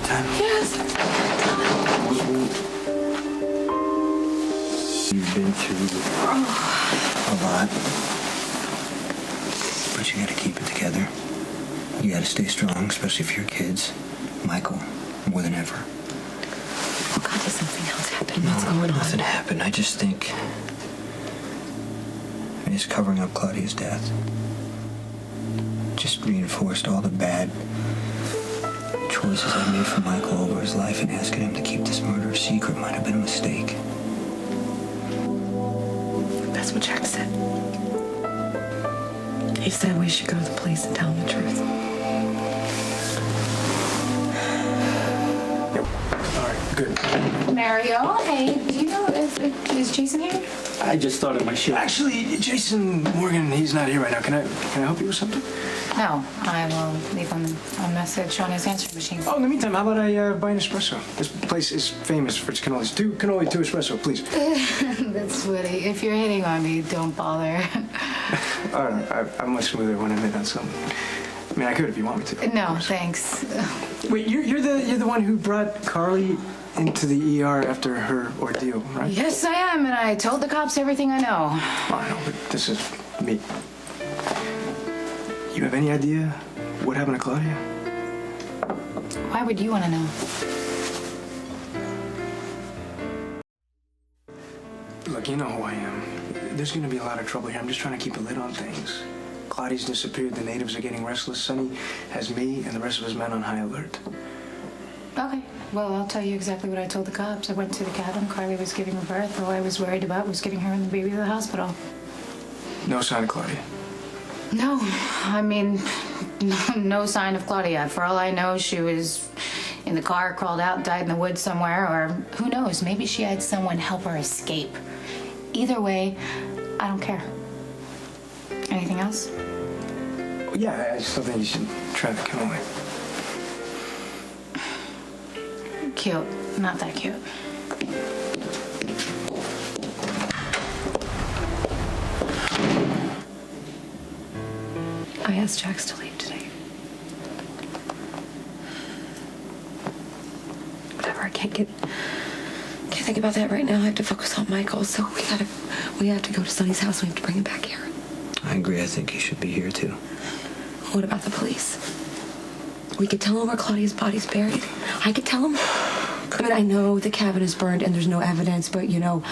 time? Yes. You've been through a lot. But you gotta keep it together. You gotta stay strong, especially for your kids. Michael, more than ever. Oh, God, does something else happen? What's going on? Nothing happened. I just think he's covering up Claudia's death. Just reinforced all the bad choices I made for Michael over his life, and asking him to keep this murder a secret might have been a mistake. That's what Jack said. He said we should go to the police and tell him the truth. Yep. All right, good. Mario, hey, do you know is Jason here? I just thought it might show. Actually, Jason Morgan, he's not here right now. Can I help you with something? No, I will leave him a message on his answering machine. Oh, in the meantime, how about I buy an espresso? This place is famous for its cannolis. Two cannoli, 2 espresso, please. That's witty. If you're hitting on me, don't bother. All right, I'm much smoother when I hit on something. I mean, I could if you want me to. No, thanks. Wait, you're the one who brought Carly into the ER after her ordeal, right? Yes, I am, and I told the cops everything I know. I know, but this is me. You have any idea what happened to Claudia? Why would you want to know? Look, you know who I am. There's gonna be a lot of trouble here. I'm just trying to keep a lid on things. Claudia's disappeared, the natives are getting restless. Sonny has me and the rest of his men on high alert. Okay, well, I'll tell you exactly what I told the cops. I went to the cabin. Carly was giving her birth. All I was worried about was getting her and the baby to the hospital. No sign of Claudia. No, I mean, no sign of Claudia. For all I know, she was in the car, crawled out, died in the woods somewhere, or who knows, maybe she had someone help her escape. Either way, I don't care. Anything else? Yeah, I still think you should try the cannoli. Cute. Not that cute. I asked Jax to leave today. Whatever, I can't think about that right now. I have to focus on Michael, so we have to go to Sonny's house. We have to bring him back here. I agree. I think he should be here, too. What about the police? We could tell him where Claudia's body's buried. I could tell him. I mean, I know the cabin is burned and there's no evidence, but, you know,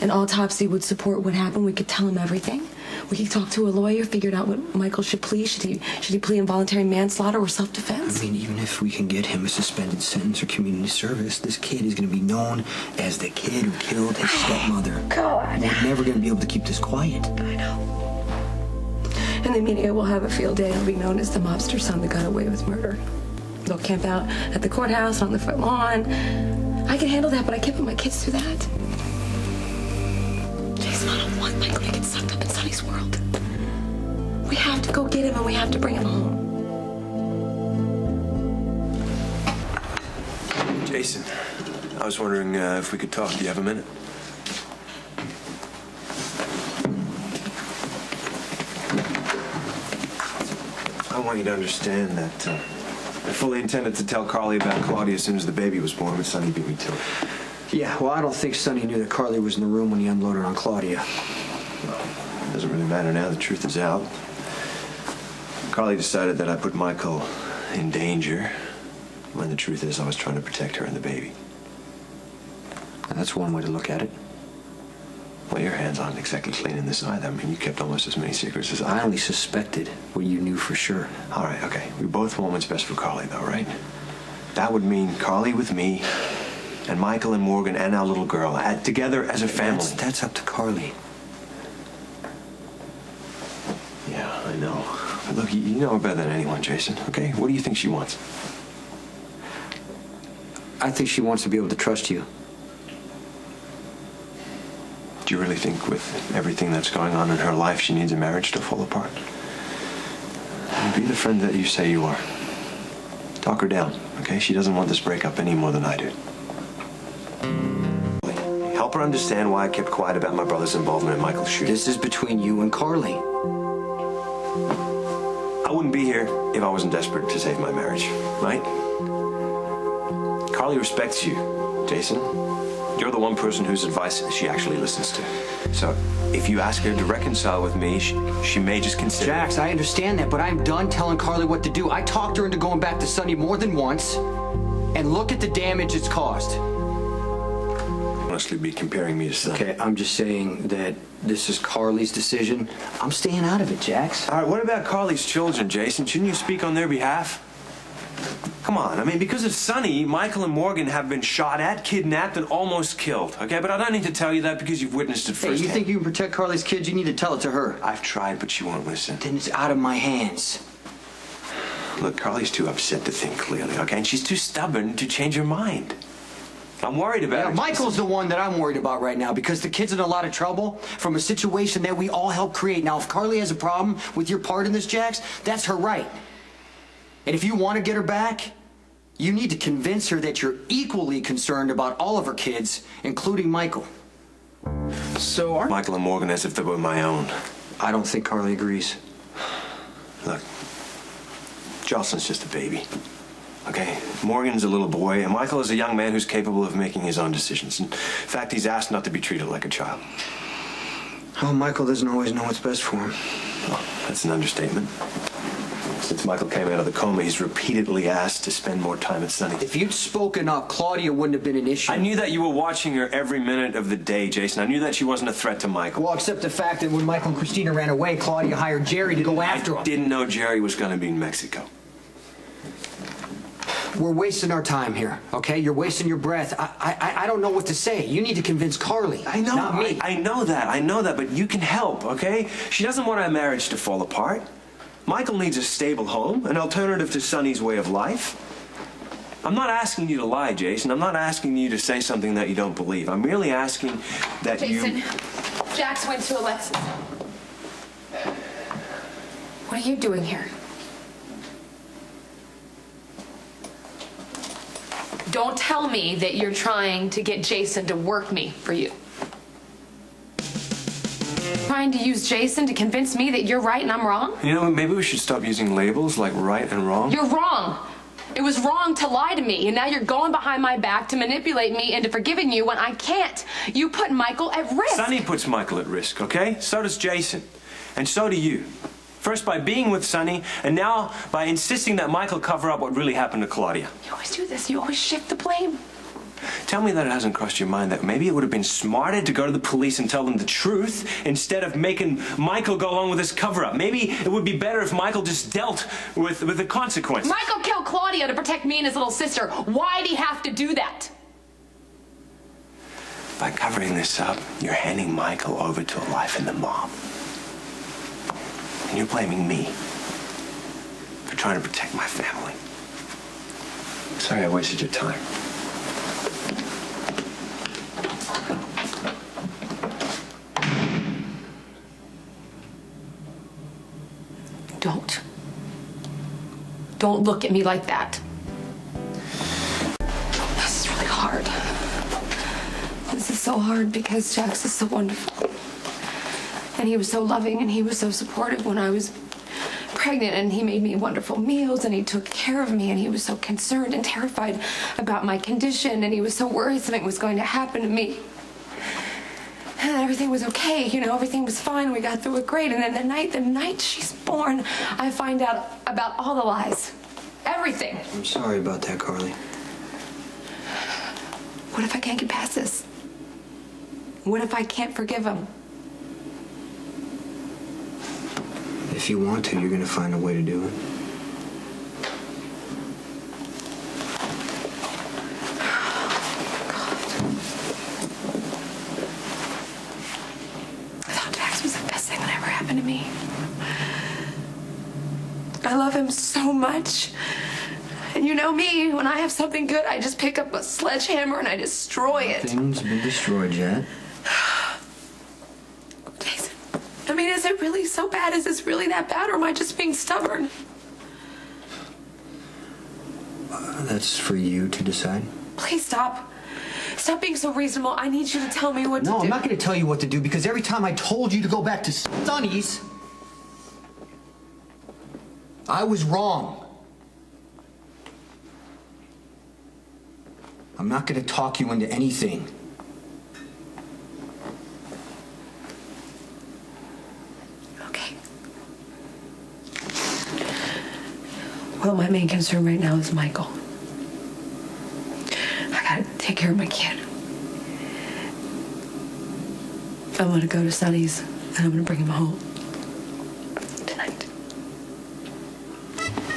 an autopsy would support what happened. We could tell him everything. We could talk to a lawyer, figure out what Michael should plead. Should he plead involuntary manslaughter or self-defense? I mean, even if we can get him a suspended sentence or community service, this kid is going to be known as the kid who killed his stepmother. God. We're never going to be able to keep this quiet. I know. And the media will have a field day. He'll be known as the mobster son that got away with murder. They'll camp out at the courthouse, on the front lawn. I can handle that, but I can't put my kids through that. Jason, I don't want Michael to get sucked up in Sonny's world. We have to go get him, and we have to bring him home. Jason, I was wondering if we could talk. Do you have a minute? I want you to understand that I fully intended to tell Carly about Claudia as soon as the baby was born, but Sonny beat me to it. Yeah, well, I don't think Sonny knew that Carly was in the room when he unloaded on Claudia. It doesn't really matter now. The truth is out. Carly decided that I put Michael in danger, when the truth is I was trying to protect her and the baby. That's one way to look at it. Well, your hands aren't exactly clean in this either. I mean, you kept almost as many secrets as I. I only suspected what you knew for sure. All right, okay. We both want what's best for Carly, though, right? That would mean Carly with me, and Michael and Morgan and our little girl, together as a family. That's up to Carly. Yeah, I know. But look, you know her better than anyone, Jason, okay? What do you think she wants? I think she wants to be able to trust you. Do you really think with everything that's going on in her life, she needs a marriage to fall apart? Be the friend that you say you are. Talk her down, okay? She doesn't want this breakup any more than I do. Help her understand why I kept quiet about my brother's involvement in Michael's shooting. This is between you and Carly. I wouldn't be here if I wasn't desperate to save my marriage, right? Carly respects you, Jason. You're the one person whose advice she actually listens to. So if you ask her to reconcile with me, she may just consider... Jax, I understand that, but I'm done telling Carly what to do. I talked her into going back to Sonny more than once, and look at the damage it's caused. Honestly, be comparing me to Sonny. Okay, I'm just saying that this is Carly's decision. I'm staying out of it, Jax. All right, what about Carly's children, Jason? Shouldn't you speak on their behalf? Come on, I mean, because of Sonny, Michael and Morgan have been shot at, kidnapped, and almost killed, okay? But I don't need to tell you that because you've witnessed it firsthand. Hey, you think you can protect Carly's kids? You need to tell it to her. I've tried, but she won't listen. Then it's out of my hands. Look, Carly's too upset to think clearly, okay? And she's too stubborn to change her mind. I'm worried about her. Michael's the one that I'm worried about right now because the kid's in a lot of trouble from a situation that we all helped create. Now, if Carly has a problem with your part in this, Jax, that's her right. And if you want to get her back, you need to convince her that you're equally concerned about all of her kids, including Michael. So are Michael and Morgan as if they were my own. I don't think Carly agrees. Look, Jocelyn's just a baby, okay? Morgan's a little boy, and Michael is a young man who's capable of making his own decisions. In fact, he's asked not to be treated like a child. Oh, Michael doesn't always know what's best for him. Well, that's an understatement. Since Michael came out of the coma, he's repeatedly asked to spend more time at Sonny. If you'd spoken up, Claudia wouldn't have been an issue. I knew that you were watching her every minute of the day, Jason. I knew that she wasn't a threat to Michael. Well, except the fact that when Michael and Christina ran away, Claudia hired Jerry to go after him. I didn't know Jerry was going to be in Mexico. We're wasting our time here, okay? You're wasting your breath. I don't know what to say. You need to convince Carly. I know. Not me. I know that, but you can help, okay? She doesn't want our marriage to fall apart. Michael needs a stable home, an alternative to Sonny's way of life. I'm not asking you to lie, Jason. I'm not asking you to say something that you don't believe. I'm merely asking that Jason, Jax went to Alexis. What are you doing here? Don't tell me that you're trying to get Jason to work me for you. Trying to use Jason to convince me that you're right and I'm wrong? You know, maybe we should stop using labels like right and wrong. You're wrong. It was wrong to lie to me, and now you're going behind my back to manipulate me into forgiving you when I can't. You put Michael at risk. Sonny puts Michael at risk, okay? So does Jason. And so do you. First by being with Sonny, and now by insisting that Michael cover up what really happened to Claudia. You always do this. You always shift the blame. Tell me that it hasn't crossed your mind that maybe it would have been smarter to go to the police and tell them the truth instead of making Michael go along with this cover-up. Maybe it would be better if Michael just dealt with the consequences. Michael killed Claudia to protect me and his little sister. Why'd he have to do that? By covering this up, you're handing Michael over to a life in the mob. And you're blaming me for trying to protect my family. Sorry I wasted your time. Don't look at me like that. This is really hard. This is so hard because Jax is so wonderful. And he was so loving and he was so supportive when I was pregnant, and he made me wonderful meals and he took care of me, and he was so concerned and terrified about my condition, and he was so worried something was going to happen to me. And everything was okay, you know, everything was fine. We got through it great. And then the night she's born, I find out about all the lies. Everything. I'm sorry about that, Carly. What if I can't get past this? What if I can't forgive him? If you want to, you're gonna find a way to do it. To me. I love him so much. And you know me, when I have something good, I just pick up a sledgehammer and I destroy it. Things been destroyed yet. Jason, I mean, is it really so bad? Is this really that bad, or am I just being stubborn? That's for you to decide. Please stop. Stop being so reasonable. I need you to tell me what to do. No, I'm not going to tell you what to do, because every time I told you to go back to Sonny's, I was wrong. I'm not gonna talk you into anything. Okay. Well, my main concern right now is Michael. I gotta take care of my kid. I'm gonna go to Sonny's and I'm gonna bring him home.